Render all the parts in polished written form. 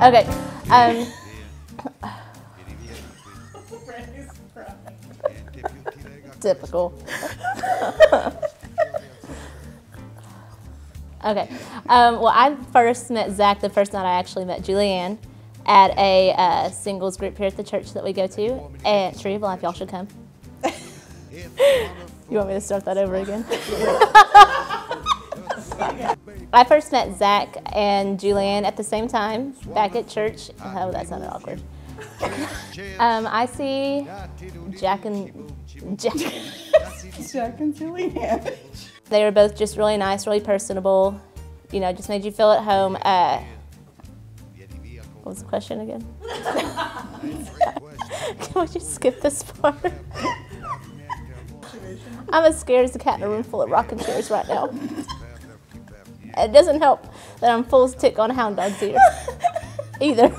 Okay. Typical. Okay. Well, I first met Zach the first night I actually met Julianne at a singles group here at the church that we go to at Tree of Life. Y'all should come. You want me to start that over again? I first met Zach and Julianne at the same time back at church. Oh, that sounded awkward. I see Jack and Julianne. They were both just really nice, really personable. You know, just made you feel at home. What was the question again? Can we just skip this part? I'm as scared as a cat in a room full of rocking chairs right now. It doesn't help that I'm full as tick on hound dog's ear either.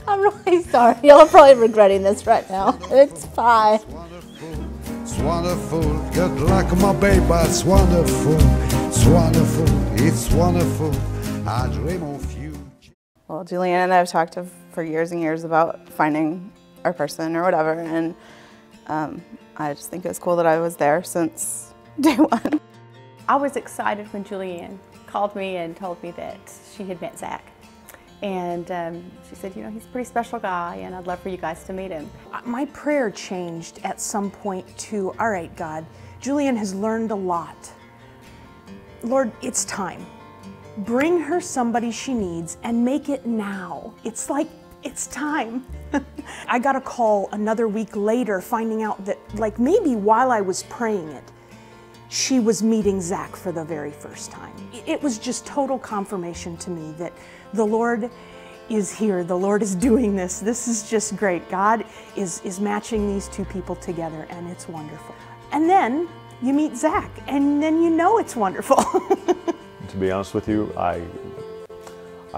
I'm really sorry. Y'all are probably regretting this right now. It's fine. It's wonderful. Good luck, my baby. It's wonderful. It's wonderful. It's wonderful. I dream of you. Well, Julianne and I have talked for years and years about finding our person or whatever, and I just think it was cool that I was there since day one. I was excited when Julianne called me and told me that she had met Zach. And she said, you know, he's a pretty special guy and I'd love for you guys to meet him. My prayer changed at some point to, all right, God, Julianne has learned a lot. Lord, it's time. Bring her somebody she needs and make it now. It's like, it's time. I got a call another week later finding out that, like, maybe while I was praying it, she was meeting Zach for the very first time. It was just total confirmation to me that the Lord is here. The Lord is doing this. This is just great. God is matching these two people together, and it's wonderful. And then you meet Zach, and then you know it's wonderful. To be honest with you, I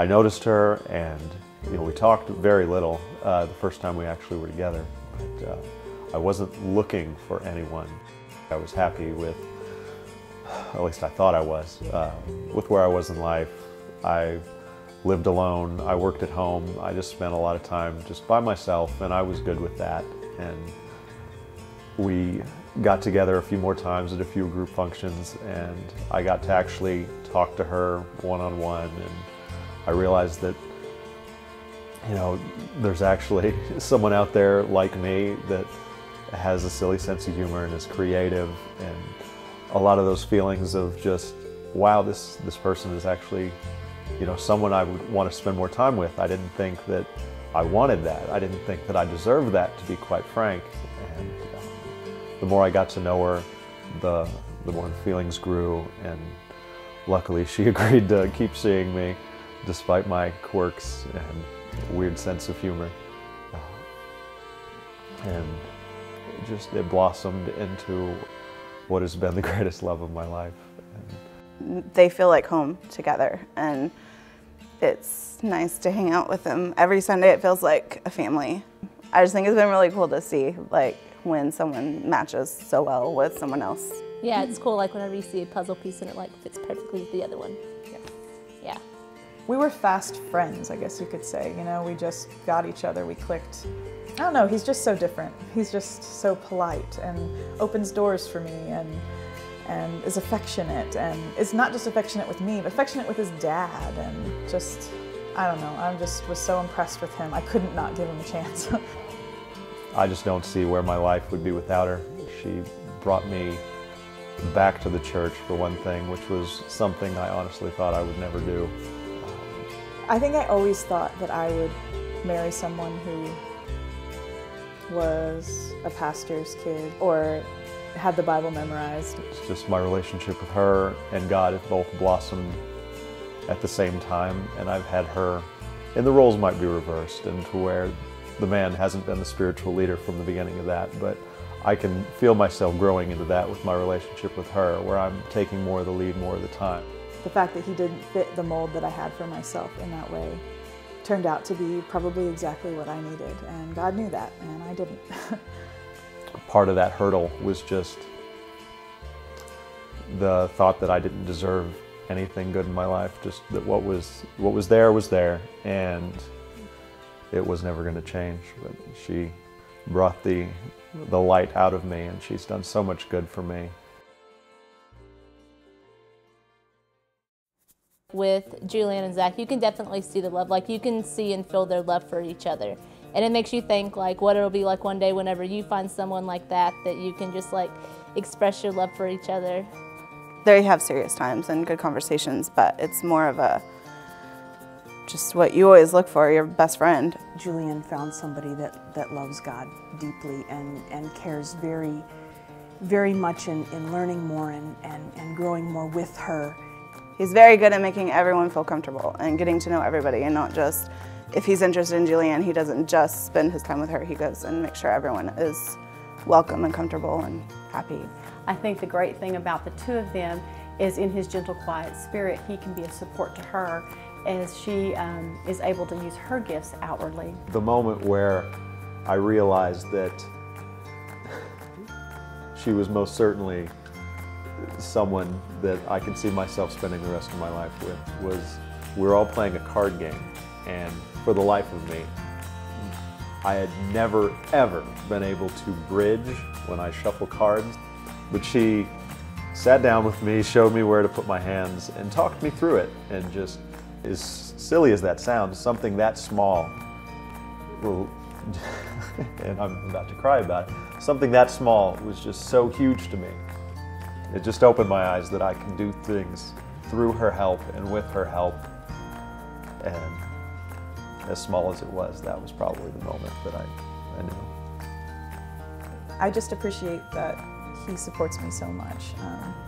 noticed her, and you know, we talked very little the first time we actually were together. But I wasn't looking for anyone. I was happy with, at least I thought I was, with where I was in life. I lived alone, I worked at home, I just spent a lot of time just by myself, and I was good with that. And we got together a few more times at a few group functions, and I got to actually talk to her one-on-one, and I realized that, you know, there's actually someone out there like me that has a silly sense of humor and is creative, and a lot of those feelings of just, wow, this person is actually, you know, someone I would want to spend more time with. I didn't think that I wanted that. I didn't think that I deserved that, to be quite frank. And the more I got to know her, the more the feelings grew, and luckily she agreed to keep seeing me despite my quirks and weird sense of humor. And it blossomed into what has been the greatest love of my life. They feel like home together, and it's nice to hang out with them. Every Sunday it feels like a family. I just think it's been really cool to see, like, when someone matches so well with someone else. Yeah, it's cool, like whenever you see a puzzle piece and it like fits perfectly with the other one. Yeah. We were fast friends, I guess you could say. You know, we just got each other, we clicked. I don't know, he's just so different. He's just so polite and opens doors for me, and is affectionate, and is not just affectionate with me, but affectionate with his dad, and just, I don't know, I just was so impressed with him. I couldn't not give him a chance. I just don't see where my life would be without her. She brought me back to the church, for one thing, which was something I honestly thought I would never do. I think I always thought that I would marry someone who was a pastor's kid or had the Bible memorized. It's just my relationship with her and God have both blossomed at the same time, and I've had her, and the roles might be reversed, and to where the man hasn't been the spiritual leader from the beginning of that, but I can feel myself growing into that with my relationship with her, where I'm taking more of the lead more of the time. The fact that he didn't fit the mold that I had for myself in that way turned out to be probably exactly what I needed, and God knew that, and I didn't. Part of that hurdle was just the thought that I didn't deserve anything good in my life, just that what was there was there, and it was never going to change. But she brought the light out of me, and she's done so much good for me. With Julianne and Zach, you can definitely see the love. Like, you can see and feel their love for each other. And it makes you think, like, what it'll be like one day whenever you find someone like that you can just, like, express your love for each other. They have serious times and good conversations, but it's more of a, just what you always look for, your best friend. Julianne found somebody that loves God deeply and cares very, very much in learning more and growing more with her. He's very good at making everyone feel comfortable and getting to know everybody, and not just, if he's interested in Julianne, he doesn't just spend his time with her, he goes and makes sure everyone is welcome and comfortable and happy. I think the great thing about the two of them is, in his gentle, quiet spirit, he can be a support to her as she is able to use her gifts outwardly. The moment where I realized that she was most certainly someone that I could see myself spending the rest of my life with was, we were all playing a card game, and for the life of me, I had never ever been able to bridge when I shuffle cards, but she sat down with me, showed me where to put my hands, and talked me through it. And just, as silly as that sounds, something that small will, and I'm about to cry about it, something that small was just so huge to me. It just opened my eyes that I can do things through her help and with her help. And as small as it was, that was probably the moment that I knew. I just appreciate that he supports me so much,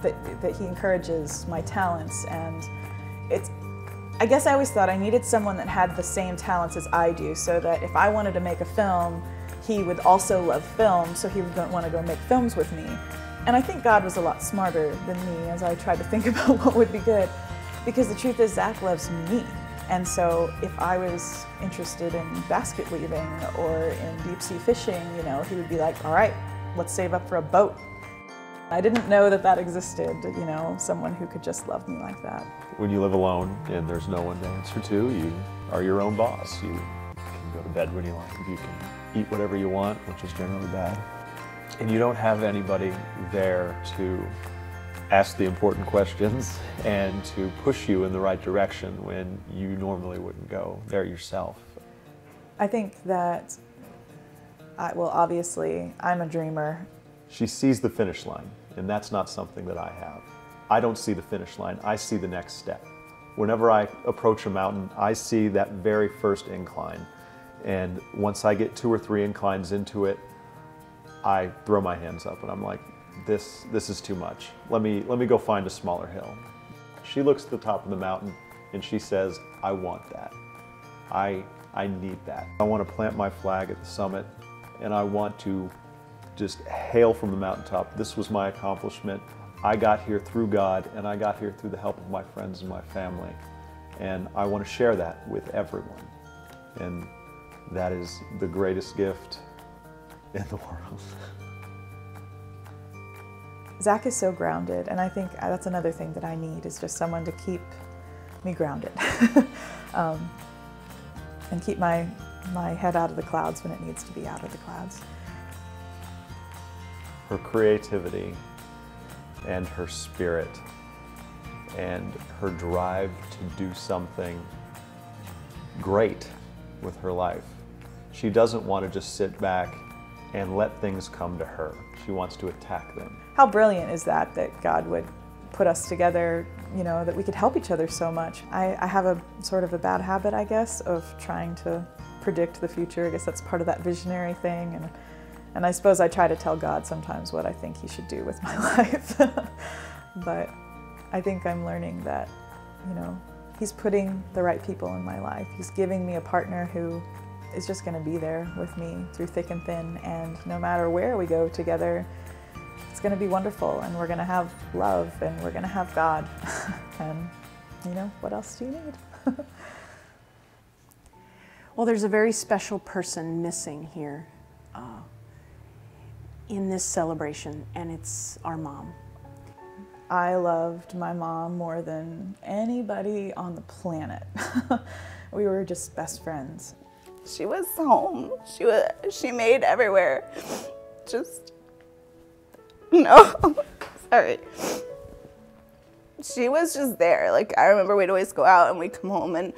that he encourages my talents, and I guess I always thought I needed someone that had the same talents as I do, so that if I wanted to make a film, he would also love film, so he would want to go make films with me. And I think God was a lot smarter than me as I tried to think about what would be good, because the truth is, Zach loves me. And so if I was interested in basket weaving or in deep sea fishing, you know, he would be like, all right, let's save up for a boat. I didn't know that existed, you know, someone who could just love me like that. When you live alone and there's no one to answer to, you are your own boss. You can go to bed when you like, you can eat whatever you want, which is generally bad. And you don't have anybody there to ask the important questions and to push you in the right direction when you normally wouldn't go there yourself. I think that, well, obviously, I'm a dreamer. She sees the finish line, and that's not something that I have. I don't see the finish line, I see the next step. Whenever I approach a mountain, I see that very first incline. And once I get 2 or 3 inclines into it, I throw my hands up and I'm like, this is too much. Let me go find a smaller hill. She looks at the top of the mountain and she says, I want that. I need that. I want to plant my flag at the summit, and I want to just hail from the mountaintop. This was my accomplishment. I got here through God, and I got here through the help of my friends and my family. And I want to share that with everyone. And that is the greatest gift in the world. Zach is so grounded, and I think that's another thing that I need, is just someone to keep me grounded. And keep my head out of the clouds when it needs to be out of the clouds. Her creativity and her spirit and her drive to do something great with her life. She doesn't want to just sit back and let things come to her. She wants to attack them. How brilliant is that God would put us together, you know, that we could help each other so much. I have a sort of a bad habit, I guess, of trying to predict the future. I guess that's part of that visionary thing. And I suppose I try to tell God sometimes what I think he should do with my life. But I think I'm learning that, you know, he's putting the right people in my life. He's giving me a partner who is just going to be there with me through thick and thin. And no matter where we go together, it's going to be wonderful, and we're going to have love, and we're going to have God. And, you know, what else do you need? Well, there's a very special person missing here in this celebration, and it's our mom. I loved my mom more than anybody on the planet. We were just best friends. She was home. She made everywhere. Just, no, sorry. She was just there. Like, I remember we'd always go out and we'd come home and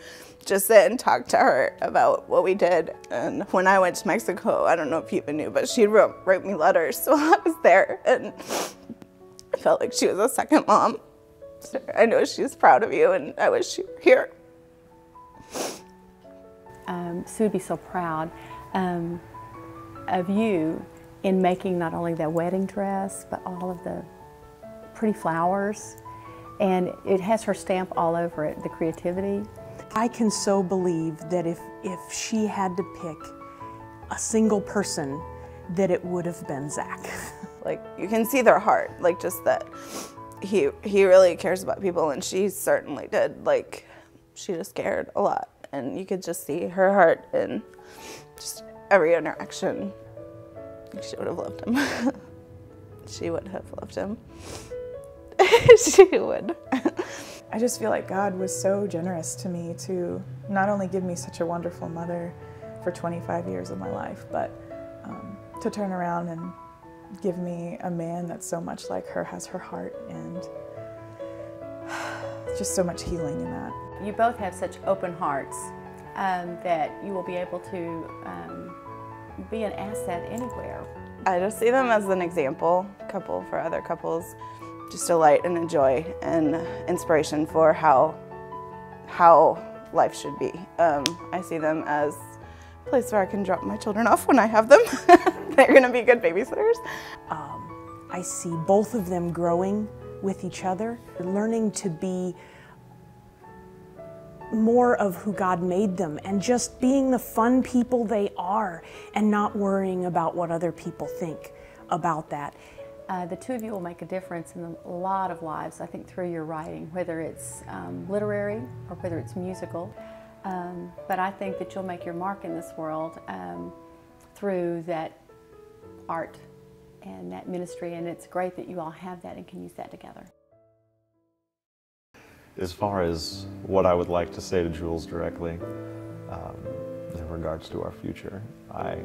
just sit and talk to her about what we did. And when I went to Mexico, I don't know if you even knew, but she wrote me letters while I was there. And I felt like she was a second mom. So I know she's proud of you, and I wish she were here. Sue would be so proud of you in making not only that wedding dress, but all of the pretty flowers. And it has her stamp all over it, the creativity. I can so believe that if she had to pick a single person, that it would have been Zach. Like, you can see their heart, like, just that he really cares about people, and she certainly did. Like, she just cared a lot, and you could just see her heart in just every interaction. She would have loved him. She would have loved him. She would. I just feel like God was so generous to me to not only give me such a wonderful mother for 25 years of my life, but to turn around and give me a man that's so much like her, has her heart, and just so much healing in that. You both have such open hearts that you will be able to be an asset anywhere. I just see them as an example couple for other couples, just a light and a joy and inspiration for how life should be. I see them as a place where I can drop my children off when I have them. They're going to be good babysitters. I see both of them growing with each other, learning to be more of who God made them, and just being the fun people they are, and not worrying about what other people think about that. The two of you will make a difference in a lot of lives, I think, through your writing, whether it's literary or whether it's musical. But I think that you'll make your mark in this world through that art and that ministry, and it's great that you all have that and can use that together. As far as what I would like to say to Jules directly in regards to our future, I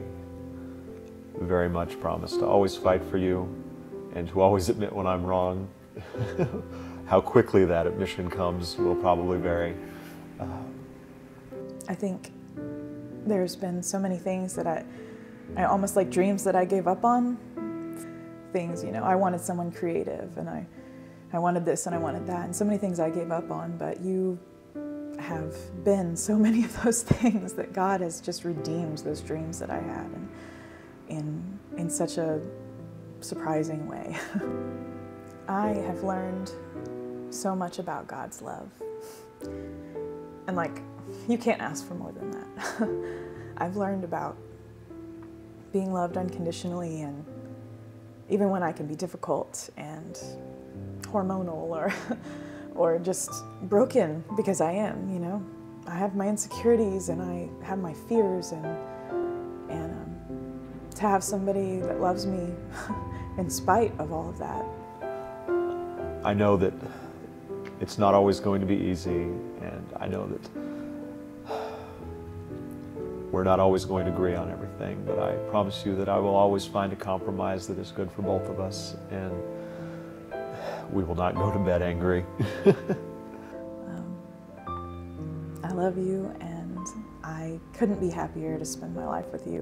very much promise to always fight for you and to always admit when I'm wrong. How quickly that admission comes will probably vary. I think there's been so many things that I almost like dreams that I gave up on. Things, you know, I wanted someone creative, and I wanted this and I wanted that, and so many things I gave up on, but you have been so many of those things that God has just redeemed those dreams that I had, and in such a surprising way. I have learned so much about God's love, and like, you can't ask for more than that. I've learned about being loved unconditionally, and even when I can be difficult and hormonal or just broken, because I am, you know. I have my insecurities and I have my fears, and to have somebody that loves me in spite of all of that. I know that it's not always going to be easy, and I know that we're not always going to agree on everything, but I promise you that I will always find a compromise that is good for both of us, and we will not go to bed angry. I love you, and I couldn't be happier to spend my life with you.